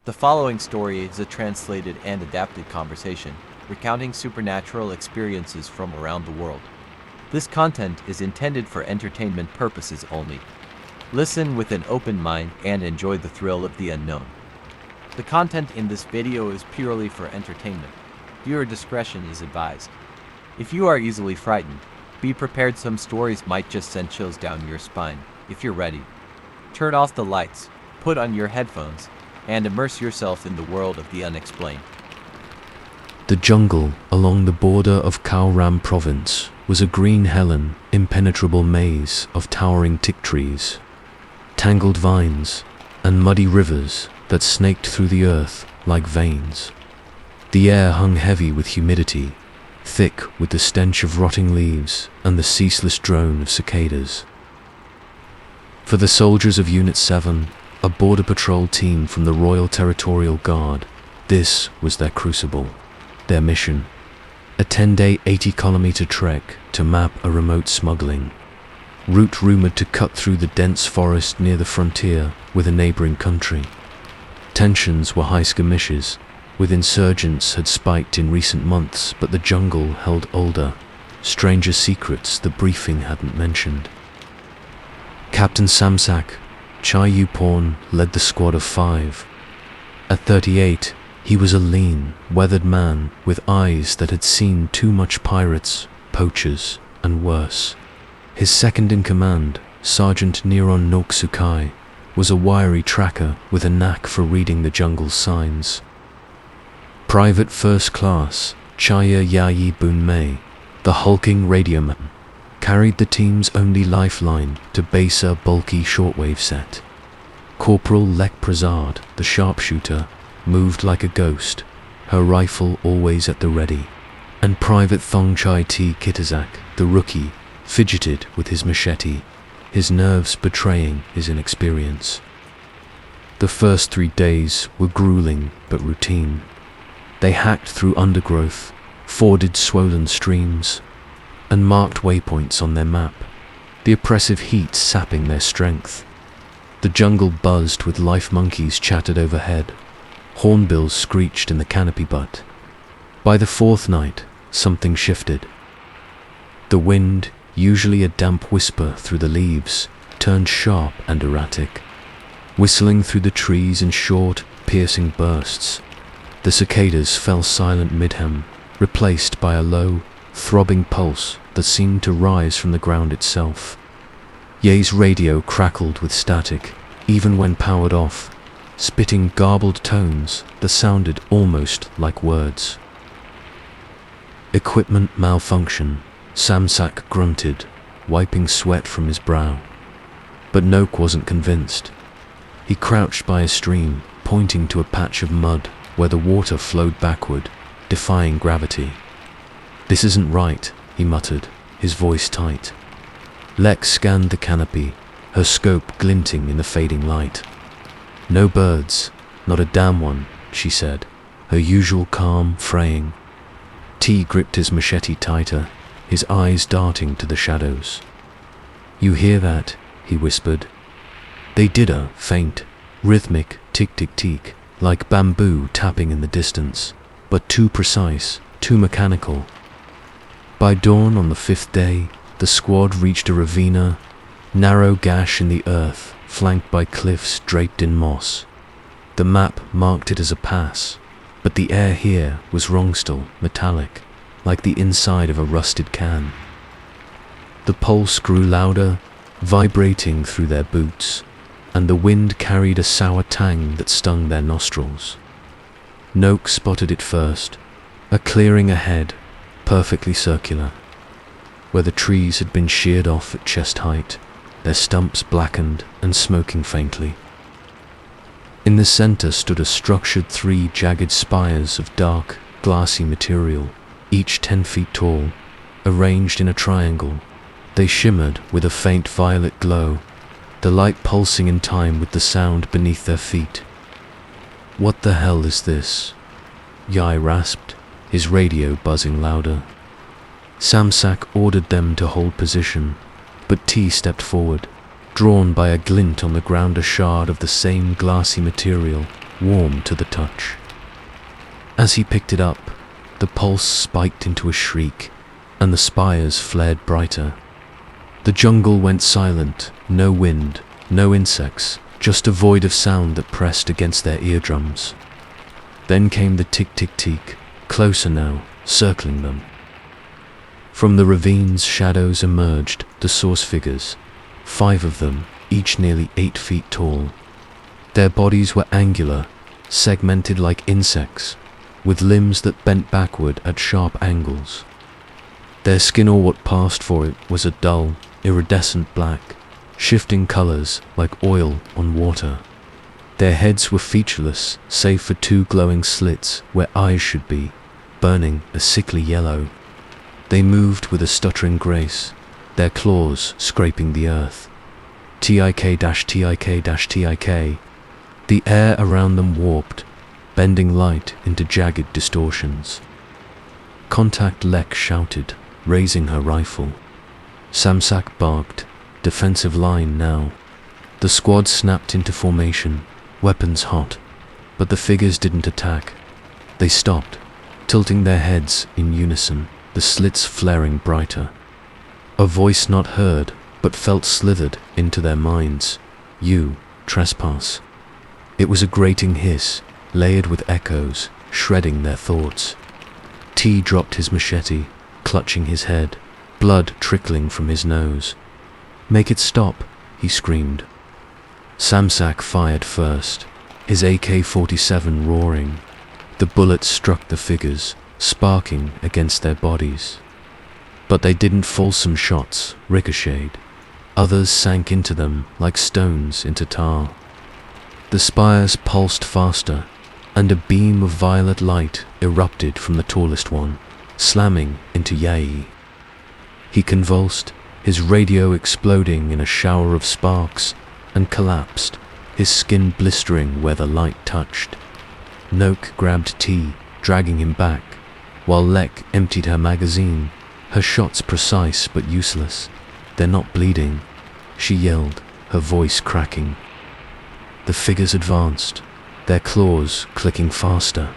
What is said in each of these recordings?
The following story is a translated and adapted conversation, recounting supernatural experiences from around the world. This content is intended for entertainment purposes only. Listen with an open mind and enjoy the thrill of the unknown. The content in this video is purely for entertainment. Viewer discretion is advised. If you are easily frightened, be prepared some stories might just send chills down your spine. If you're ready, turn off the lights, put on your headphones, and immerse yourself in the world of the unexplained. The jungle along the border of Khao Ram province was a green Helen, impenetrable maze of towering teak trees, tangled vines, and muddy rivers that snaked through the earth like veins. The air hung heavy with humidity, thick with the stench of rotting leaves and the ceaseless drone of cicadas. For the soldiers of Unit 7, a border patrol team from the Royal Territorial Guard, this was their crucible, their mission. A 10-day, 80-kilometer trek to map a remote smuggling route rumored to cut through the dense forest near the frontier with a neighboring country. Tensions were high skirmishes, with insurgents had spiked in recent months, but the jungle held older, stranger secrets the briefing hadn't mentioned. Captain Samsak Chai Yuporn led the squad of 5. At 38, he was a lean, weathered man with eyes that had seen too much pirates, poachers, and worse. His second-in-command, Sergeant Niron Noksukai, was a wiry tracker with a knack for reading the jungle's signs. Private First Class Chaya Yayi Bunmei, the hulking radioman, carried the team's only lifeline to base a bulky shortwave set. Corporal Lek Prasad, the sharpshooter, moved like a ghost, her rifle always at the ready, and Private Thongchai T. Kitazak, the rookie, fidgeted with his machete, his nerves betraying his inexperience. The first 3 days were grueling but routine. They hacked through undergrowth, forded swollen streams, and marked waypoints on their map, the oppressive heat sapping their strength. The jungle buzzed with life monkeys chattered overhead, hornbills screeched in the canopy butt. By the 4th night, something shifted. The wind, usually a damp whisper through the leaves, turned sharp and erratic, whistling through the trees in short, piercing bursts. The cicadas fell silent mid-hem, replaced by a low, throbbing pulse that seemed to rise from the ground itself. Ye's radio crackled with static, even when powered off, spitting garbled tones that sounded almost like words. Equipment malfunction, Samsak grunted, wiping sweat from his brow. But Noak wasn't convinced. He crouched by a stream, pointing to a patch of mud where the water flowed backward, defying gravity. "This isn't right," he muttered, his voice tight. Lex scanned the canopy, her scope glinting in the fading light. "No birds, not a damn one," she said, her usual calm fraying. T gripped his machete tighter, his eyes darting to the shadows. "You hear that?" he whispered. They did a faint, rhythmic tick-tick-tick, like bamboo tapping in the distance, but too precise, too mechanical. By dawn on the 5th day, the squad reached a ravina, narrow gash in the earth, flanked by cliffs draped in moss. The map marked it as a pass, but the air here was wrong-still, metallic, like the inside of a rusted can. The pulse grew louder, vibrating through their boots, and the wind carried a sour tang that stung their nostrils. Noak spotted it first, a clearing ahead, perfectly circular, where the trees had been sheared off at chest height, their stumps blackened and smoking faintly. In the center stood a structured 3 jagged spires of dark, glassy material, each 10 feet tall, arranged in a triangle. They shimmered with a faint violet glow, the light pulsing in time with the sound beneath their feet. "What the hell is this?" Yai rasped, his radio buzzing louder. Samsak ordered them to hold position, but T stepped forward, drawn by a glint on the ground, a shard of the same glassy material warm to the touch. As he picked it up, the pulse spiked into a shriek, and the spires flared brighter. The jungle went silent, no wind, no insects, just a void of sound that pressed against their eardrums. Then came the tick-tick-tick, closer now, circling them. From the ravine's shadows emerged the source figures, 5 of them, each nearly 8 feet tall. Their bodies were angular, segmented like insects, with limbs that bent backward at sharp angles. Their skin, or what passed for it, was a dull, iridescent black, shifting colors like oil on water. Their heads were featureless, save for 2 glowing slits where eyes should be, burning a sickly yellow. They moved with a stuttering grace, their claws scraping the earth. Tik-tik-tik. The air around them warped, bending light into jagged distortions. Contact Lek shouted, raising her rifle. Samsak barked, defensive line now. The squad snapped into formation, weapons hot, but the figures didn't attack. They stopped, tilting their heads in unison, the slits flaring brighter. A voice not heard, but felt slithered into their minds. You trespass. It was a grating hiss, layered with echoes, shredding their thoughts. T dropped his machete, clutching his head, blood trickling from his nose. Make it stop, he screamed. Samsak fired first, his AK-47 roaring. The bullets struck the figures, sparking against their bodies. But they didn't fall. Some shots ricocheted. Others sank into them like stones into tar. The spires pulsed faster, and a beam of violet light erupted from the tallest one, slamming into Yai. He convulsed, his radio exploding in a shower of sparks, and collapsed, his skin blistering where the light touched. Noak grabbed T, dragging him back, while Lek emptied her magazine, her shots precise but useless. They're not bleeding, she yelled, her voice cracking. The figures advanced, their claws clicking faster,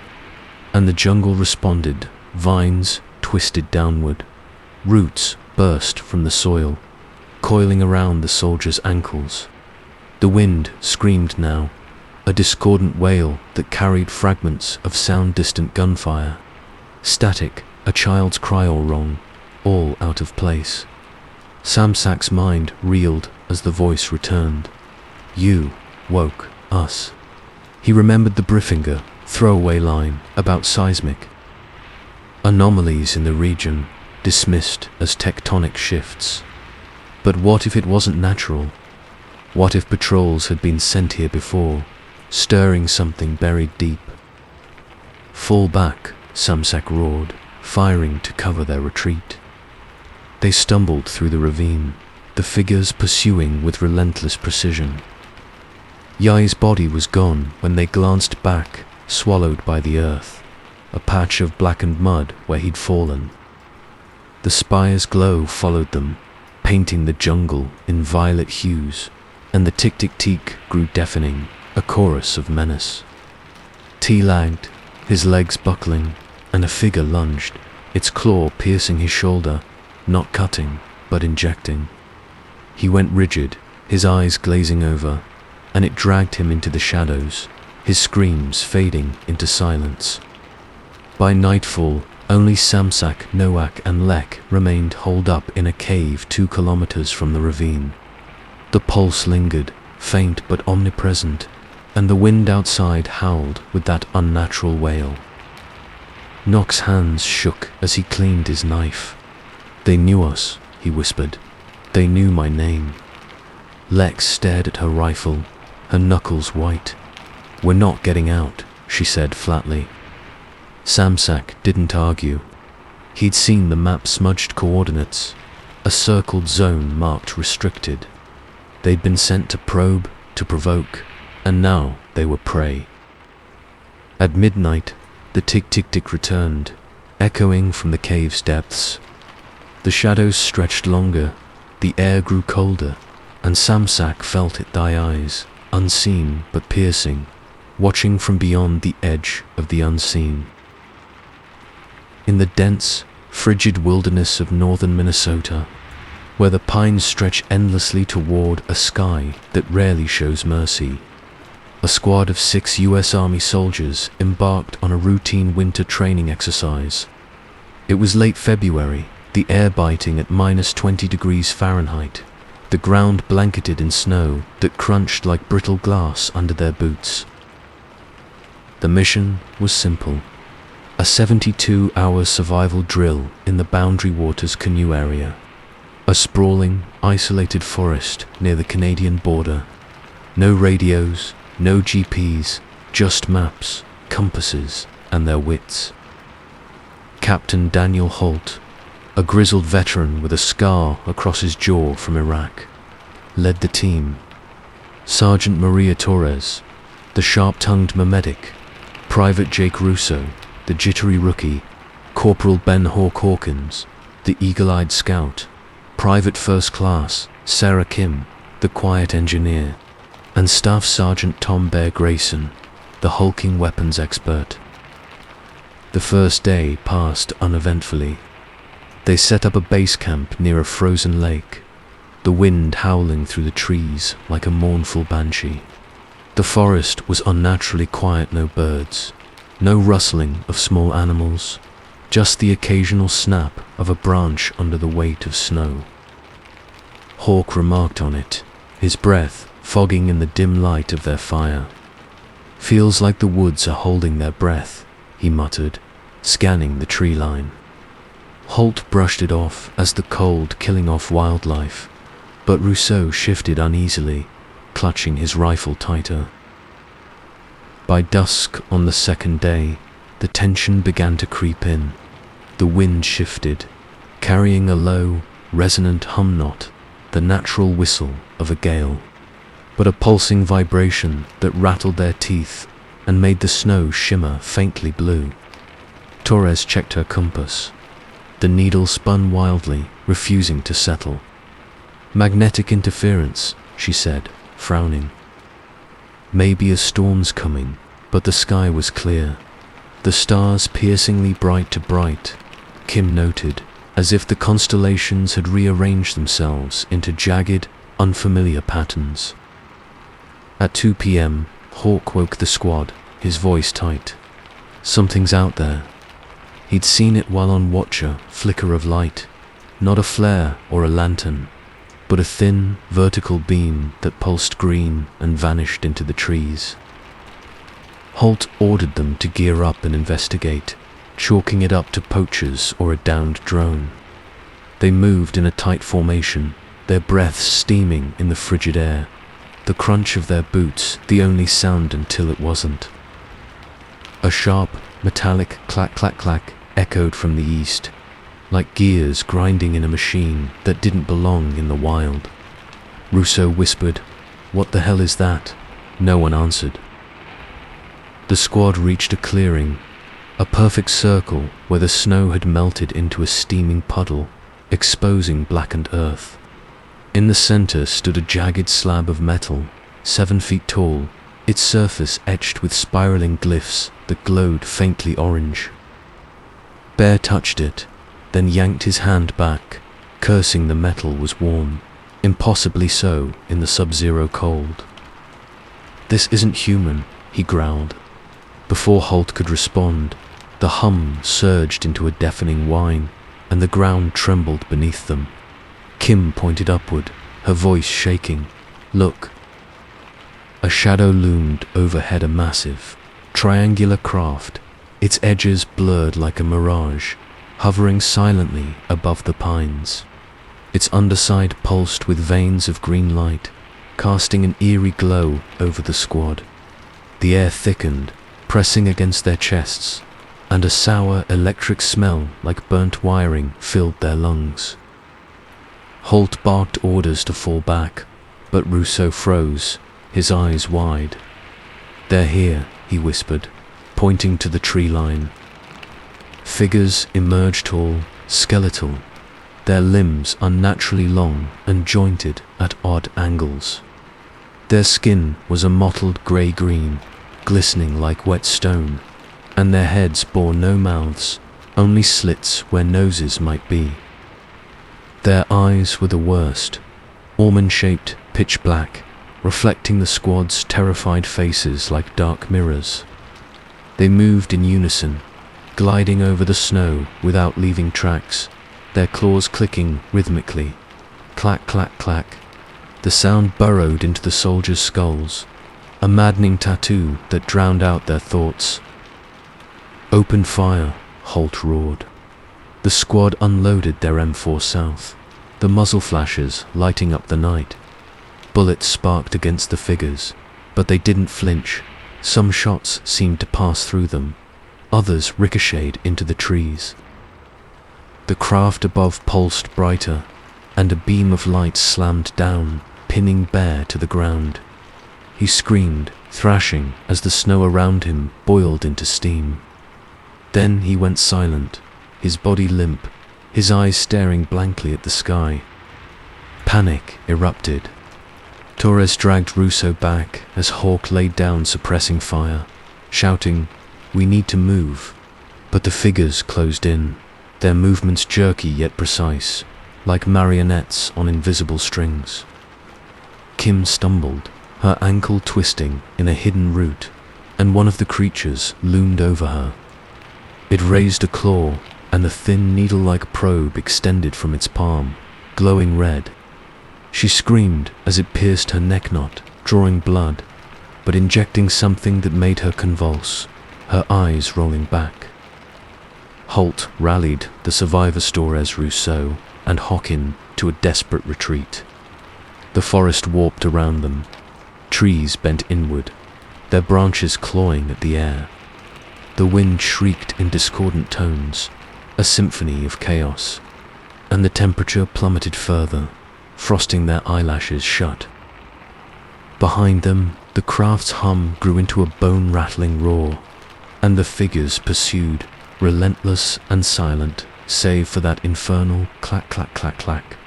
and the jungle responded, vines twisted downward, roots burst from the soil, coiling around the soldiers' ankles. The wind screamed now, a discordant wail that carried fragments of sound-distant gunfire. Static, a child's cry all wrong, all out of place. Samsak's mind reeled as the voice returned. You woke us. He remembered the Briefinger throwaway line about seismic anomalies in the region, dismissed as tectonic shifts. But what if it wasn't natural? What if patrols had been sent here before, stirring something buried deep? Fall back, Samsak roared, firing to cover their retreat. They stumbled through the ravine, the figures pursuing with relentless precision. Yai's body was gone when they glanced back, swallowed by the earth, a patch of blackened mud where he'd fallen. The spire's glow followed them, painting the jungle in violet hues, and the tick-tick-tick grew deafening, a chorus of menace. T lagged, his legs buckling, and a figure lunged, its claw piercing his shoulder, not cutting, but injecting. He went rigid, his eyes glazing over, and it dragged him into the shadows, his screams fading into silence. By nightfall, only Samsak, Noak, and Lek remained holed up in a cave 2 kilometers from the ravine. The pulse lingered, faint but omnipresent, and the wind outside howled with that unnatural wail. Nock's hands shook as he cleaned his knife. They knew us, he whispered. They knew my name. Lex stared at her rifle, her knuckles white. We're not getting out, she said flatly. Samsak didn't argue. He'd seen the map smudged coordinates, a circled zone marked restricted. They'd been sent to probe, to provoke, and now they were prey. At midnight, the tick-tick-tick returned, echoing from the cave's depths. The shadows stretched longer, the air grew colder, and Samsak felt it die eyes, unseen but piercing, watching from beyond the edge of the unseen. In the dense, frigid wilderness of northern Minnesota, where the pines stretch endlessly toward a sky that rarely shows mercy, a squad of 6 U.S. Army soldiers embarked on a routine winter training exercise. It was late February, the air biting at -20 degrees Fahrenheit, the ground blanketed in snow that crunched like brittle glass under their boots. The mission was simple: a 72-hour survival drill in the Boundary Waters canoe area, a sprawling, isolated forest near the Canadian border. No radios, no GPS, just maps, compasses, and their wits. Captain Daniel Holt, a grizzled veteran with a scar across his jaw from Iraq, led the team. Sergeant Maria Torres, the sharp-tongued medic, Private Jake Russo, the jittery rookie, Corporal Ben Hawk Hawkins, the eagle-eyed scout, Private First Class Sarah Kim, the quiet engineer, and Staff Sergeant Tom Bear Grayson, the hulking weapons expert. The first day passed uneventfully. They set up a base camp near a frozen lake, the wind howling through the trees like a mournful banshee. The forest was unnaturally quiet, no birds, no rustling of small animals, just the occasional snap of a branch under the weight of snow. Hawk remarked on it, his breath fogging in the dim light of their fire. "Feels like the woods are holding their breath," he muttered, scanning the tree line. Holt brushed it off as the cold killing off wildlife, but Rousseau shifted uneasily, clutching his rifle tighter. By dusk on the second day, the tension began to creep in. The wind shifted, carrying a low, resonant hum, not the natural whistle of a gale, but a pulsing vibration that rattled their teeth and made the snow shimmer faintly blue. Torres checked her compass. The needle spun wildly, refusing to settle. "Magnetic interference," she said, frowning. Maybe a storm's coming, but the sky was clear. The stars piercingly bright to bright, Kim noted, as if the constellations had rearranged themselves into jagged, unfamiliar patterns. At 2 p.m., Hawk woke the squad, his voice tight. Something's out there. He'd seen it while on watcher, flicker of light, not a flare or a lantern, but a thin, vertical beam that pulsed green and vanished into the trees. Holt ordered them to gear up and investigate, chalking it up to poachers or a downed drone. They moved in a tight formation, their breaths steaming in the frigid air, the crunch of their boots the only sound until it wasn't. A sharp, metallic clack-clack-clack echoed from the east, like gears grinding in a machine that didn't belong in the wild. Rousseau whispered, "What the hell is that?" No one answered. The squad reached a clearing, a perfect circle where the snow had melted into a steaming puddle, exposing blackened earth. In the center stood a jagged slab of metal, 7 feet tall, its surface etched with spiraling glyphs that glowed faintly orange. Bear touched it, then yanked his hand back, cursing the metal was warm, impossibly so in the sub-zero cold. "This isn't human," he growled. Before Holt could respond, the hum surged into a deafening whine, and the ground trembled beneath them. Kim pointed upward, her voice shaking. "Look." A shadow loomed overhead, a massive, triangular craft, its edges blurred like a mirage, hovering silently above the pines. Its underside pulsed with veins of green light, casting an eerie glow over the squad. The air thickened, pressing against their chests, and a sour electric smell like burnt wiring filled their lungs. Holt barked orders to fall back, but Rousseau froze, his eyes wide. "They're here," he whispered, pointing to the tree line. Figures emerged, tall, skeletal, their limbs unnaturally long and jointed at odd angles. Their skin was a mottled grey-green, glistening like wet stone, and their heads bore no mouths, only slits where noses might be. Their eyes were the worst, almond-shaped, pitch black, reflecting the squad's terrified faces like dark mirrors. They moved in unison, gliding over the snow without leaving tracks, their claws clicking rhythmically. Clack, clack, clack. The sound burrowed into the soldiers' skulls, a maddening tattoo that drowned out their thoughts. "Open fire," Holt roared. The squad unloaded their M4 South, the muzzle flashes lighting up the night. Bullets sparked against the figures, but they didn't flinch. Some shots seemed to pass through them, others ricocheted into the trees. The craft above pulsed brighter, and a beam of light slammed down, pinning Bear to the ground. He screamed, thrashing as the snow around him boiled into steam. Then he went silent, his body limp, his eyes staring blankly at the sky. Panic erupted. Torres dragged Russo back as Hawk laid down suppressing fire, shouting, "We need to move." But the figures closed in, their movements jerky yet precise, like marionettes on invisible strings. Kim stumbled, her ankle twisting in a hidden root, and one of the creatures loomed over her. It raised a claw, and a thin needle-like probe extended from its palm, glowing red. She screamed as it pierced her neck knot, drawing blood, but injecting something that made her convulse, her eyes rolling back. Holt rallied the survivors Torres, Rousseau, and Hawkin to a desperate retreat. The forest warped around them, trees bent inward, their branches clawing at the air. The wind shrieked in discordant tones, a symphony of chaos, and the temperature plummeted further, frosting their eyelashes shut. Behind them, the craft's hum grew into a bone-rattling roar, and the figures pursued, relentless and silent, save for that infernal clack, clack, clack, clack.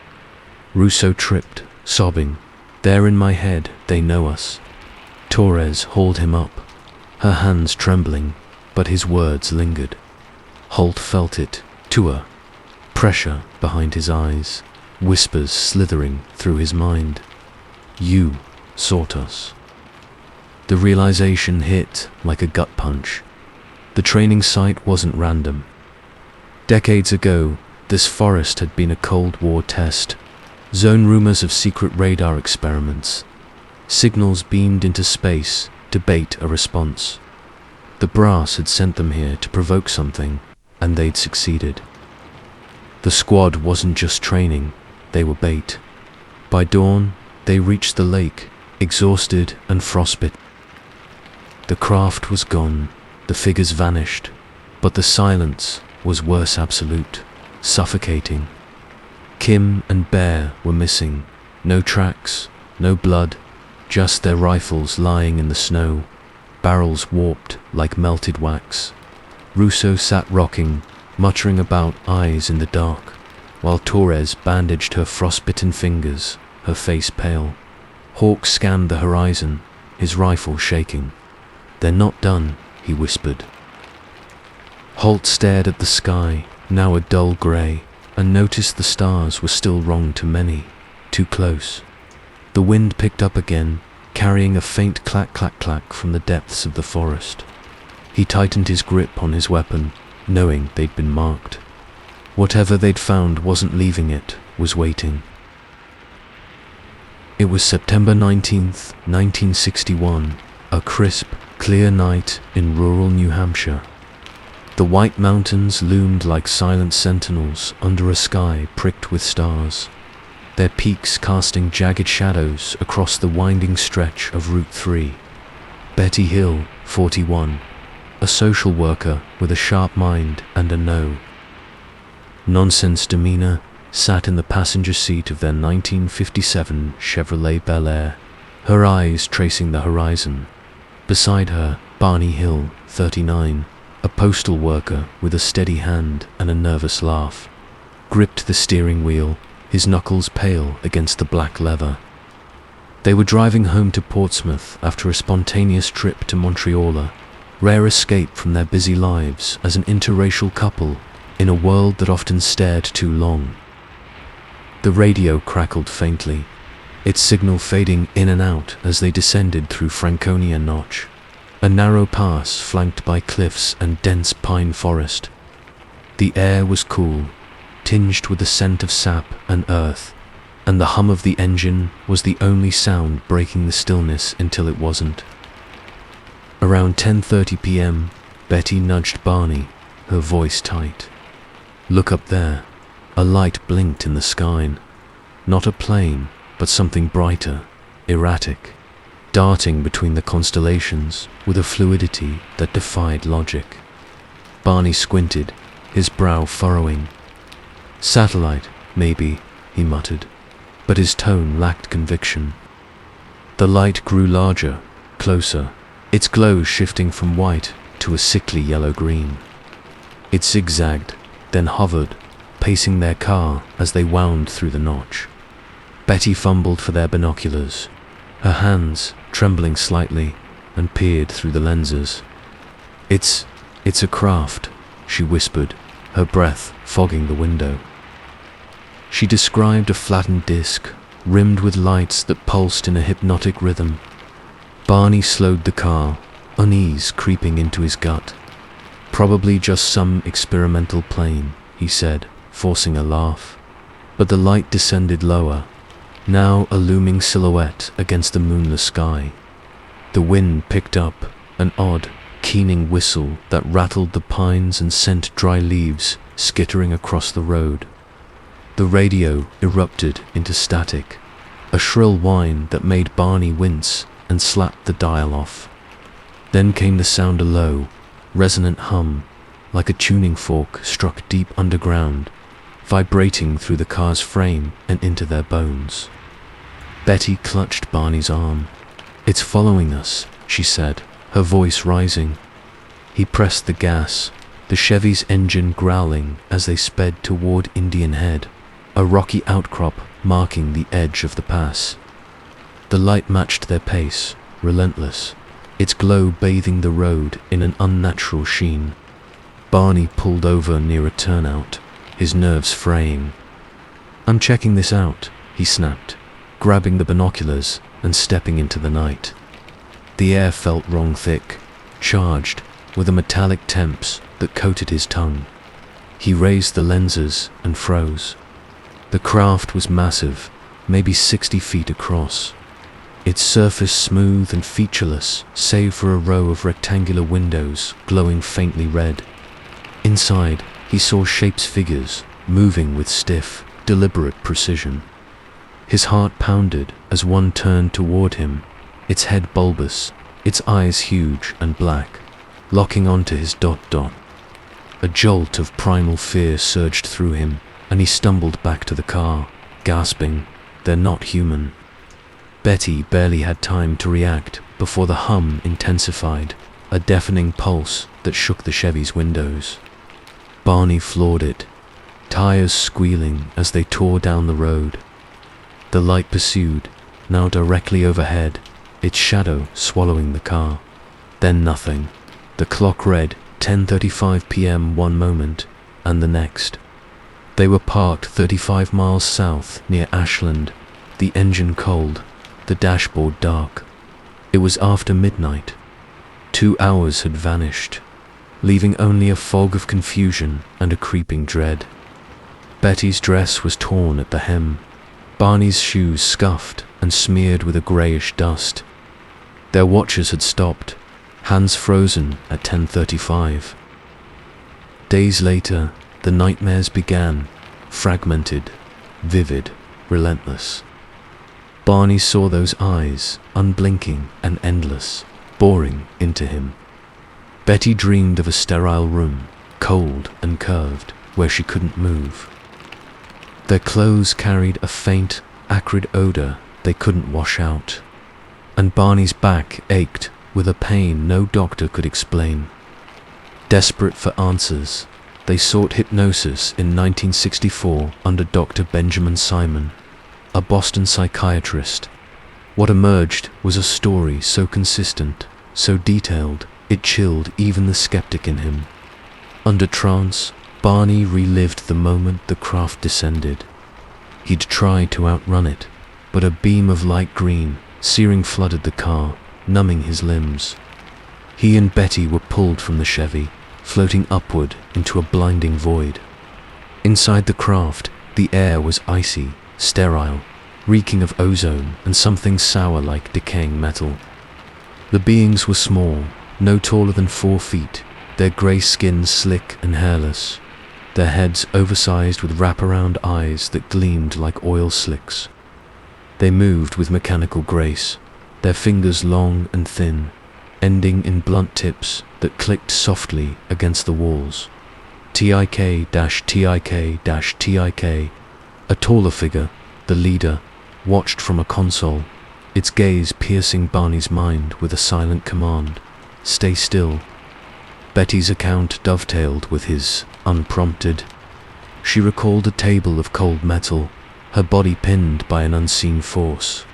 Russo tripped, sobbing, "They're in my head, they know us." Torres hauled him up, her hands trembling, but his words lingered. Holt felt it, too, pressure behind his eyes, whispers slithering through his mind. "You sought us." The realization hit like a gut punch. The training site wasn't random. Decades ago, this forest had been a Cold War test, zone rumors of secret radar experiments, signals beamed into space to bait a response. The brass had sent them here to provoke something, and they'd succeeded. The squad wasn't just training, they were bait. By dawn, they reached the lake, exhausted and frostbitten. The craft was gone, the figures vanished, but the silence was worse, absolute, suffocating. Kim and Bear were missing, no tracks, no blood, just their rifles lying in the snow, barrels warped like melted wax. Russo sat rocking, muttering about eyes in the dark, while Torres bandaged her frostbitten fingers, her face pale. Hawk scanned the horizon, his rifle shaking. "They're not done," he whispered. Holt stared at the sky, now a dull grey, and noticed the stars were still wrong to many, too close. The wind picked up again, carrying a faint clack, clack, clack from the depths of the forest. He tightened his grip on his weapon, knowing they'd been marked. Whatever they'd found wasn't leaving it, was waiting. It was September 19th, 1961, a crisp, clear night in rural New Hampshire. The White Mountains loomed like silent sentinels under a sky pricked with stars, their peaks casting jagged shadows across the winding stretch of Route 3. Betty Hill, 41, a social worker with a sharp mind and a no-nonsense demeanor, sat in the passenger seat of their 1957 Chevrolet Bel Air, her eyes tracing the horizon. Beside her, Barney Hill, 39, a postal worker with a steady hand and a nervous laugh, gripped the steering wheel, his knuckles pale against the black leather. They were driving home to Portsmouth after a spontaneous trip to Montreal, a rare escape from their busy lives as an interracial couple in a world that often stared too long. The radio crackled faintly, its signal fading in and out as they descended through Franconia Notch, a narrow pass flanked by cliffs and dense pine forest. The air was cool, tinged with the scent of sap and earth, and the hum of the engine was the only sound breaking the stillness until it wasn't. Around 10:30 p.m., Betty nudged Barney, her voice tight. "Look up there." A light blinked in the sky. Not a plane, but something brighter, erratic, darting between the constellations with a fluidity that defied logic. Barney squinted, his brow furrowing. "Satellite, maybe," he muttered, but his tone lacked conviction. The light grew larger, closer, its glow shifting from white to a sickly yellow-green. It zigzagged, then hovered, pacing their car as they wound through the notch. Betty fumbled for their binoculars, her hands trembling slightly, and peered through the lenses. It's a craft," she whispered, her breath fogging the window. She described a flattened disc, rimmed with lights that pulsed in a hypnotic rhythm. Barney slowed the car, unease creeping into his gut. "Probably just some experimental plane," he said, forcing a laugh. But the light descended lower, now a looming silhouette against the moonless sky. The wind picked up, an odd, keening whistle that rattled the pines and sent dry leaves skittering across the road. The radio erupted into static, a shrill whine that made Barney wince and slapped the dial off. Then came the sound, a low, resonant hum, like a tuning fork struck deep underground, vibrating through the car's frame and into their bones. Betty clutched Barney's arm. "It's following us," she said, her voice rising. He pressed the gas, the Chevy's engine growling as they sped toward Indian Head, a rocky outcrop marking the edge of the pass. The light matched their pace, relentless, its glow bathing the road in an unnatural sheen. Barney pulled over near a turnout, his nerves fraying. "I'm checking this out," he snapped, grabbing the binoculars and stepping into the night. The air felt wrong thick, charged, with a metallic temps that coated his tongue. He raised the lenses and froze. The craft was massive, maybe 60 feet across. Its surface smooth and featureless, save for a row of rectangular windows glowing faintly red. Inside, he saw shapes, figures, moving with stiff, deliberate precision. His heart pounded as one turned toward him, its head bulbous, its eyes huge and black, locking onto his dot. A jolt of primal fear surged through him, and he stumbled back to the car, gasping, "They're not human." Betty barely had time to react before the hum intensified, a deafening pulse that shook the Chevy's windows. Barney floored it, tires squealing as they tore down the road. The light pursued, now directly overhead, its shadow swallowing the car. Then nothing. The clock read 10:35 p.m. one moment, and the next. They were parked 35 miles south near Ashland, the engine cold, the dashboard dark. It was after midnight. 2 hours had vanished, leaving only a fog of confusion and a creeping dread. Betty's dress was torn at the hem, Barney's shoes scuffed and smeared with a greyish dust. Their watches had stopped, hands frozen at 10:35. Days later, the nightmares began, fragmented, vivid, relentless. Barney saw those eyes, unblinking and endless, boring into him. Betty dreamed of a sterile room, cold and curved, where she couldn't move. Their clothes carried a faint, acrid odor they couldn't wash out, and Barney's back ached with a pain no doctor could explain. Desperate for answers, they sought hypnosis in 1964 under Dr. Benjamin Simon, a Boston psychiatrist. What emerged was a story so consistent, so detailed, it chilled even the skeptic in him. Under trance, Barney relived the moment the craft descended. He'd tried to outrun it, but a beam of light green, searing flooded the car, numbing his limbs. He and Betty were pulled from the Chevy, floating upward into a blinding void. Inside the craft, the air was icy, sterile, reeking of ozone and something sour like decaying metal. The beings were small, no taller than 4 feet, their grey skins slick and hairless, their heads oversized with wraparound eyes that gleamed like oil slicks. They moved with mechanical grace, their fingers long and thin, ending in blunt tips that clicked softly against the walls. TIK-TIK-TIK. A taller figure, the leader, watched from a console, its gaze piercing Barney's mind with a silent command, "Stay still." Betty's account dovetailed with his, unprompted. She recalled a table of cold metal, her body pinned by an unseen force.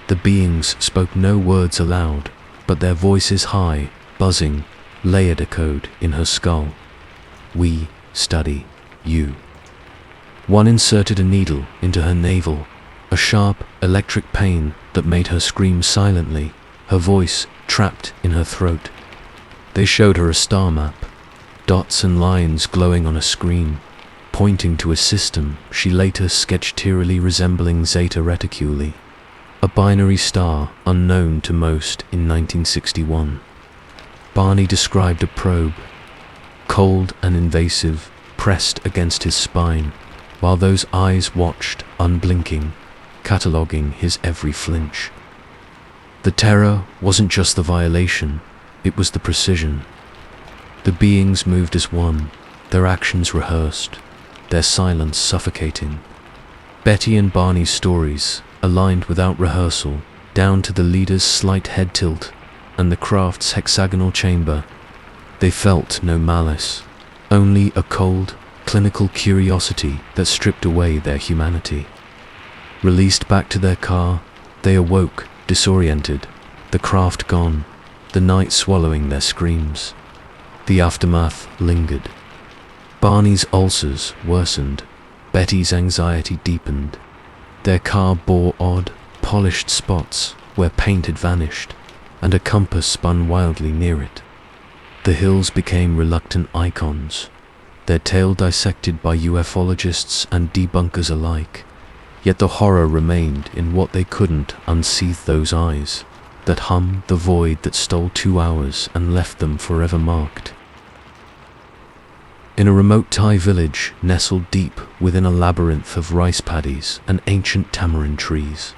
The beings spoke no words aloud, but their voices high, buzzing, layered a code in her skull. "We study you." One inserted a needle into her navel, a sharp, electric pain that made her scream silently, her voice trapped in her throat. They showed her a star map, dots and lines glowing on a screen, pointing to a system she later sketched eerily resembling Zeta Reticuli, a binary star unknown to most in 1961. Barney described a probe, cold and invasive, pressed against his spine, while those eyes watched, unblinking, cataloguing his every flinch. The terror wasn't just the violation, it was the precision. The beings moved as one, their actions rehearsed, their silence suffocating. Betty and Barney's stories aligned without rehearsal, down to the leader's slight head tilt and the craft's hexagonal chamber. They felt no malice, only a cold, clinical curiosity that stripped away their humanity. Released back to their car, they awoke, disoriented, the craft gone, the night swallowing their screams. The aftermath lingered. Barney's ulcers worsened, Betty's anxiety deepened. Their car bore odd, polished spots where paint had vanished, and a compass spun wildly near it. The hills became reluctant icons, their tail dissected by ufologists and debunkers alike. Yet the horror remained in what they couldn't unsheath those eyes, that hummed the void that stole 2 hours and left them forever marked. In a remote Thai village nestled deep within a labyrinth of rice paddies and ancient tamarind trees,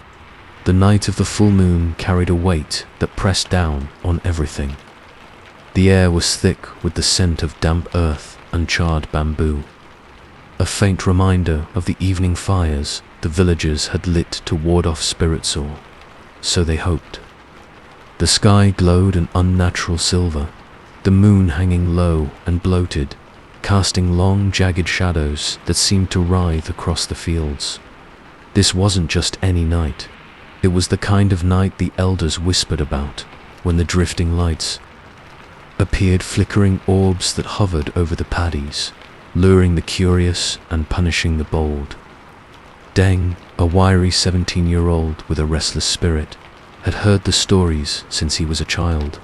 the night of the full moon carried a weight that pressed down on everything. The air was thick with the scent of damp earth and charred bamboo, a faint reminder of the evening fires the villagers had lit to ward off spirits, or so they hoped. The sky glowed an unnatural silver, the moon hanging low and bloated, casting long, jagged shadows that seemed to writhe across the fields. This wasn't just any night. It was the kind of night the elders whispered about, when the drifting lights appeared, flickering orbs that hovered over the paddies, luring the curious and punishing the bold. Deng, a wiry 17-year-old with a restless spirit, had heard the stories since he was a child.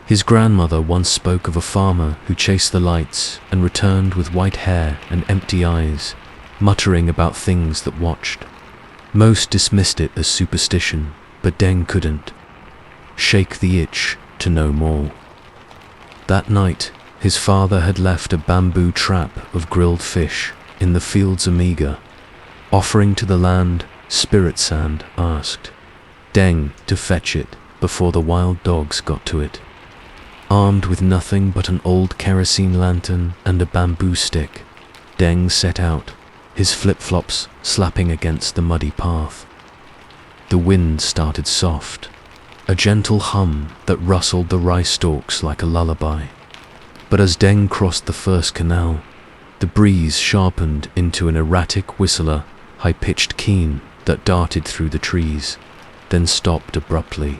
His grandmother once spoke of a farmer who chased the lights and returned with white hair and empty eyes, muttering about things that watched. Most dismissed it as superstition, but Deng couldn't shake the itch to know more. That night, his father had left a bamboo trap of grilled fish in the field's omega, offering to the land spirit sand asked Deng to fetch it before the wild dogs got to it. Armed with nothing but an old kerosene lantern and a bamboo stick, Deng set out, his flip-flops slapping against the muddy path. The wind started soft, a gentle hum that rustled the rice stalks like a lullaby. But as Deng crossed the first canal, the breeze sharpened into an erratic whistler, high-pitched keen that darted through the trees. then stopped abruptly.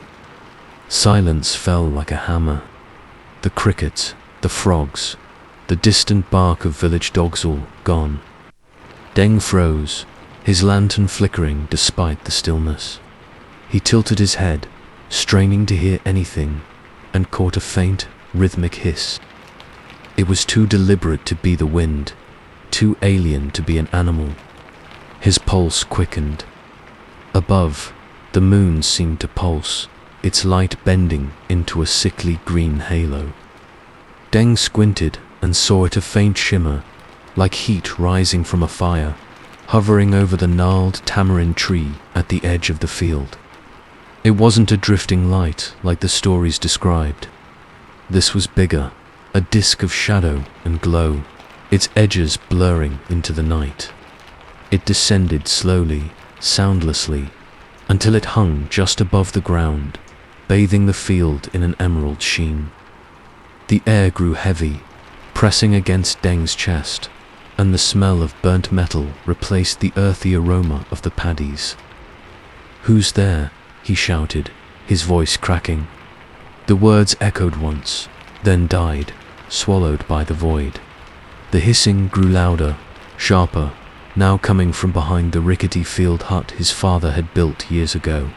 Silence fell like a hammer. The crickets, the frogs, the distant bark of village dogs all gone. Deng froze, his lantern flickering despite the stillness. He tilted his head, straining to hear anything, and caught a faint, rhythmic hiss. It was too deliberate to be the wind, too alien to be an animal. His pulse quickened. Above, the moon seemed to pulse, its light bending into a sickly green halo. Deng squinted and saw it a faint shimmer, like heat rising from a fire, hovering over the gnarled tamarind tree at the edge of the field. It wasn't a drifting light like the stories described. This was bigger, a disk of shadow and glow, its edges blurring into the night. It descended slowly, soundlessly, until it hung just above the ground, bathing the field in an emerald sheen. The air grew heavy, pressing against Deng's chest, and the smell of burnt metal replaced the earthy aroma of the paddies. "Who's there?" he shouted, his voice cracking. The words echoed once, then died, swallowed by the void. The hissing grew louder, sharper, now coming from behind the rickety field hut his father had built years ago.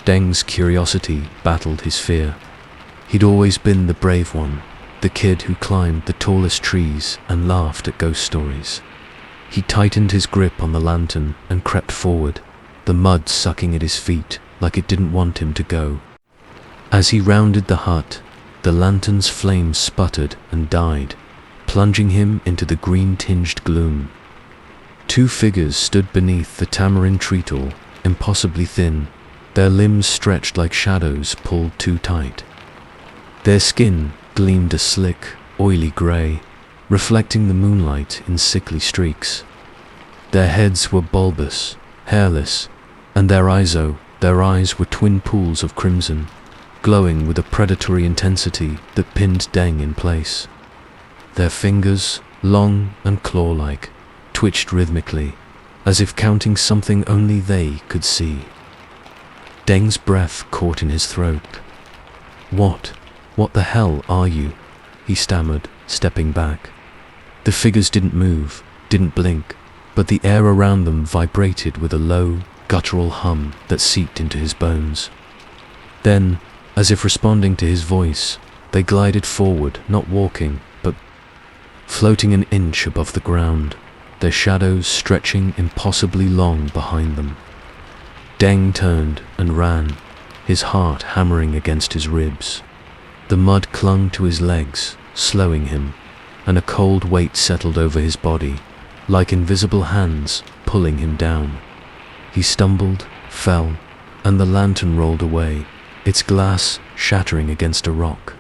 Deng's curiosity battled his fear. He'd always been the brave one, the kid who climbed the tallest trees and laughed at ghost stories. He tightened his grip on the lantern and crept forward, the mud sucking at his feet like it didn't want him to go. As he rounded the hut, the lantern's flame sputtered and died, plunging him into the green-tinged gloom. Two figures stood beneath the tamarind tree-tall, impossibly thin, their limbs stretched like shadows pulled too tight. Their skin gleamed a slick, oily grey, reflecting the moonlight in sickly streaks. Their heads were bulbous, hairless, and their eyes were twin pools of crimson, glowing with a predatory intensity that pinned Deng in place. Their fingers, long and claw-like, twitched rhythmically, as if counting something only they could see. Deng's breath caught in his throat. What the hell are you?" he stammered, stepping back. The figures didn't move, didn't blink, but the air around them vibrated with a low, guttural hum that seeped into his bones. Then, as if responding to his voice, they glided forward, not walking, but floating an inch above the ground, their shadows stretching impossibly long behind them. Deng turned and ran, his heart hammering against his ribs. The mud clung to his legs, slowing him, and a cold weight settled over his body, like invisible hands pulling him down. He stumbled, fell, and the lantern rolled away, its glass shattering against a rock.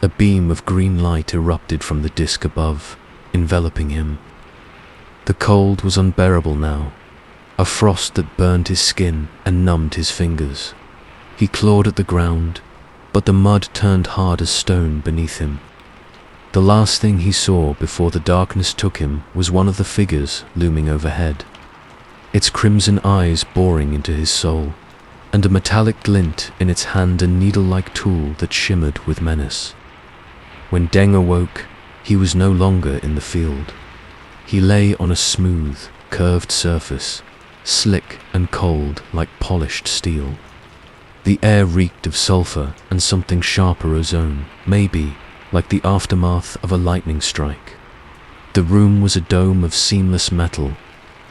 A beam of green light erupted from the disk above, enveloping him. The cold was unbearable now, a frost that burned his skin and numbed his fingers. He clawed at the ground, but the mud turned hard as stone beneath him. The last thing he saw before the darkness took him was one of the figures looming overhead, its crimson eyes boring into his soul, and a metallic glint in its hand, a needle-like tool that shimmered with menace. When Deng awoke, he was no longer in the field. He lay on a smooth, curved surface, slick and cold like polished steel. The air reeked of sulfur and something sharper ozone, maybe like the aftermath of a lightning strike. The room was a dome of seamless metal,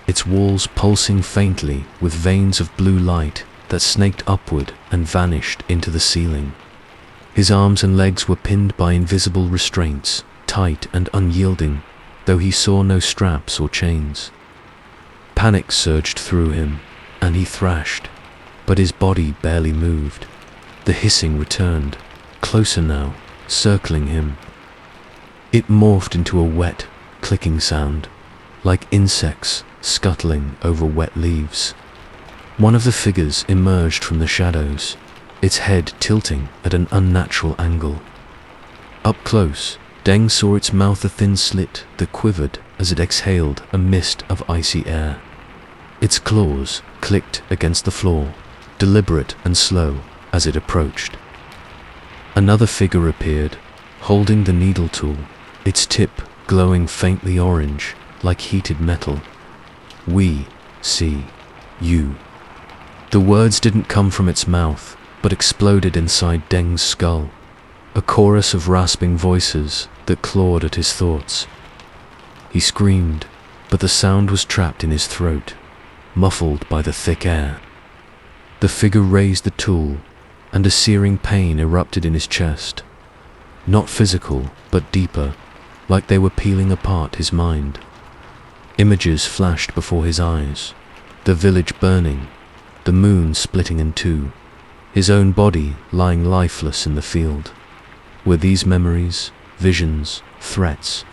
its walls pulsing faintly with veins of blue light that snaked upward and vanished into the ceiling. His arms and legs were pinned by invisible restraints, tight and unyielding, though he saw no straps or chains. Panic surged through him, and he thrashed, but his body barely moved. The hissing returned, closer now, circling him. It morphed into a wet, clicking sound, like insects scuttling over wet leaves. One of the figures emerged from the shadows, its head tilting at an unnatural angle. Up close, Deng saw its mouth a thin slit that quivered as it exhaled a mist of icy air. Its claws clicked against the floor, deliberate and slow as it approached. Another figure appeared, holding the needle tool, its tip glowing faintly orange like heated metal. "We see you." The words didn't come from its mouth, but exploded inside Deng's skull, a chorus of rasping voices that clawed at his thoughts. He screamed, but the sound was trapped in his throat, muffled by the thick air. The figure raised the tool, and a searing pain erupted in his chest. Not physical, but deeper, like they were peeling apart his mind. Images flashed before his eyes, the village burning, the moon splitting in two, his own body lying lifeless in the field. Were these memories, visions, threats?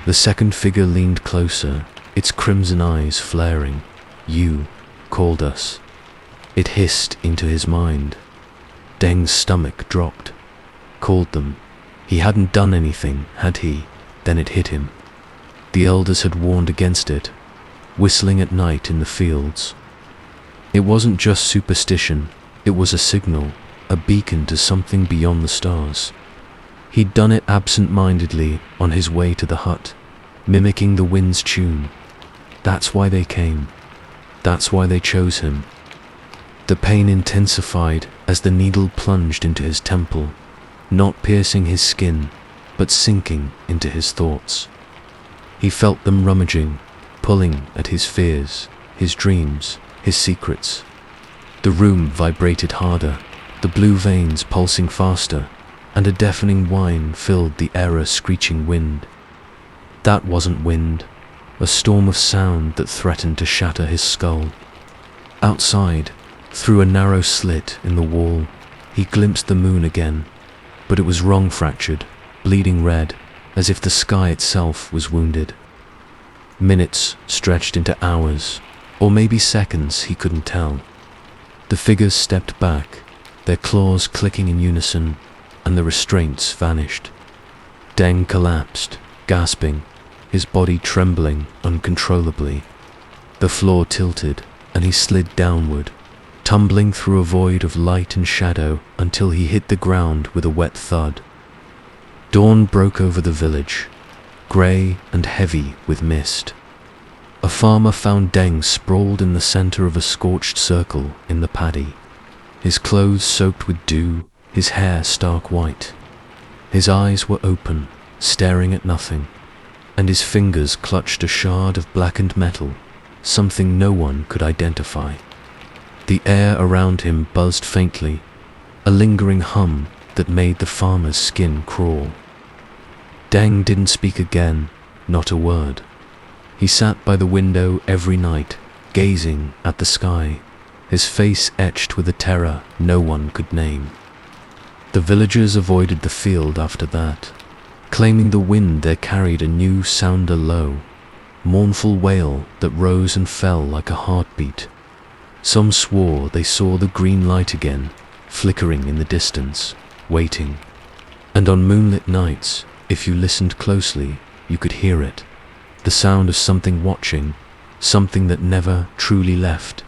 The second figure leaned closer, its crimson eyes flaring. "You called us." It hissed into his mind. Deng's stomach dropped. Called them. He hadn't done anything, had he? Then it hit him. The elders had warned against it, whistling at night in the fields. It wasn't just superstition, it was a signal, a beacon to something beyond the stars. He'd done it absent-mindedly on his way to the hut, mimicking the wind's tune. That's why they came. That's why they chose him. The pain intensified as the needle plunged into his temple, not piercing his skin, but sinking into his thoughts. He felt them rummaging, pulling at his fears, his dreams, his secrets. The room vibrated harder, the blue veins pulsing faster, and a deafening whine filled the air, a screeching wind. That wasn't wind, a storm of sound that threatened to shatter his skull. Outside, through a narrow slit in the wall, he glimpsed the moon again, but it was wrong fractured, bleeding red, as if the sky itself was wounded. Minutes stretched into hours, or maybe seconds, he couldn't tell. The figures stepped back, their claws clicking in unison, and the restraints vanished. Deng collapsed, gasping, his body trembling uncontrollably. The floor tilted, and he slid downward, tumbling through a void of light and shadow until he hit the ground with a wet thud. Dawn broke over the village, grey and heavy with mist. A farmer found Deng sprawled in the center of a scorched circle in the paddy, his clothes soaked with dew, his hair stark white. His eyes were open, staring at nothing, and his fingers clutched a shard of blackened metal, something no one could identify. The air around him buzzed faintly, a lingering hum that made the farmer's skin crawl. Deng didn't speak again, not a word. He sat by the window every night, gazing at the sky, his face etched with a terror no one could name. The villagers avoided the field after that, claiming the wind there carried a new sounder low, mournful wail that rose and fell like a heartbeat. Some swore they saw the green light again, flickering in the distance, waiting. And on moonlit nights, if you listened closely, you could hear it, the sound of something watching, something that never truly left.